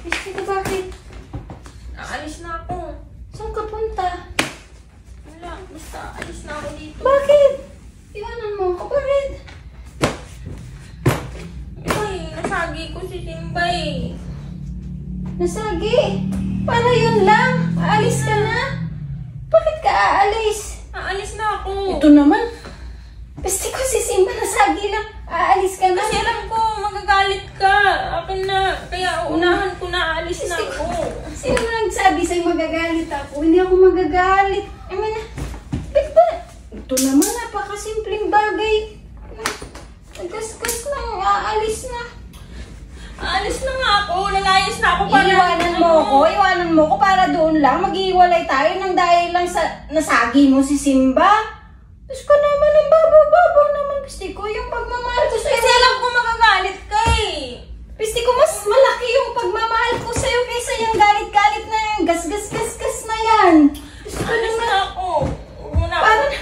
Miski ka, bakit? Aalis na ako. Saan ka punta? Wala, basta alis na ako dito. Bakit? Iwanan mo ako, bakit? Ay, nasagi ko si Simba eh. Nasagi? Para yun lang? Aalis ka na? Bakit ka aalis? Aalis na ako. Ito naman. Basta ko si Simba, nasagi lang. Aalis ka na? Kasi alam ko, magagalit ka. Akin na. Kaya unahan ko na, aalis na ako. Sino nagsabi sa'yo magagalit ako? Hindi ako magagalit. I mean, ba't ba? Ito naman, napakasimpleng bagay. Nagkaskas lang, aalis na. Aalis na nga ako. Lalayas na ako. Para Iwanan mo ko para doon lang. Maghihiwalay tayo nang dahil lang sa nasagi mo si Simba. Diyos ko naman, ang babaw naman. Pisti ko yung pagmamahal ko sa'yo. Kasi alam ko magagalit ka eh. Pisti ko, mas malaki yung pagmamahal ko sa'yo kaysa yung galit-galit na yung gas na yan. Pisti ko Aalis naman. na ako. Huwag mo na ako. Parang,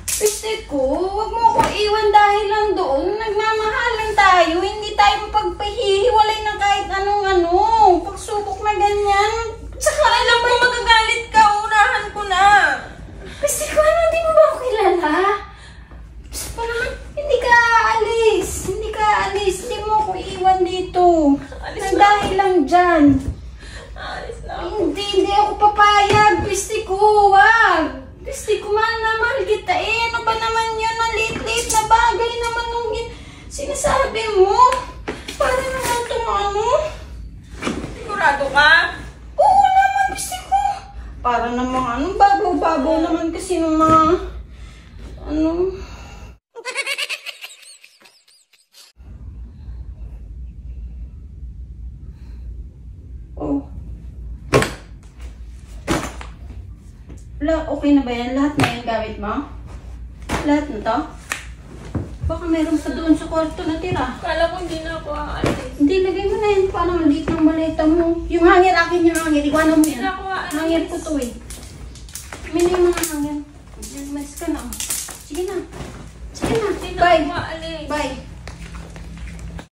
pisti ko, huwag mo ako iwan dahil lang doon. Nagmamahalan tayo. Hindi tayo mapagpahihiwalay ng kahit anong-ano. Pagsubok na ganyan. Tsaka Alam ko magagalit ka. Unahan ko na. pisti ko, ano, di mo ba ako kilala? Pisti ko naman, hindi ka aalis. Hindi mo ako iwan dito. Nang dahil lang dyan. Aalis na ako. Hindi ako papayag. Pisti ko, wag. Pisti ko, mahal na mahal kita eh. Ano ba naman yun? Ang liit-liit na bagay naman nung sinasabi mo. Para naman itong ano? Sigurado ka? Oo naman, pisti ko. Para namang ano, babaw-babaw naman kasi ng mga ano. Oh. Okay na ba yan? Lahat na yung gamit mo? Lahat na to? Baka meron pa doon sa kwarto na tira. Kala ko hindi na ako aalis. Hindi, lagay mo na yan. Paano maliit ng maleta mo? Yung hangir, akin yung hangir. Iwanan mo Hindi yan. na ako aalis. Hangir ko to eh. Mini yung mga hangir. Mas ka na. Sige na. Hindi na Bye. ako aalis. Bye.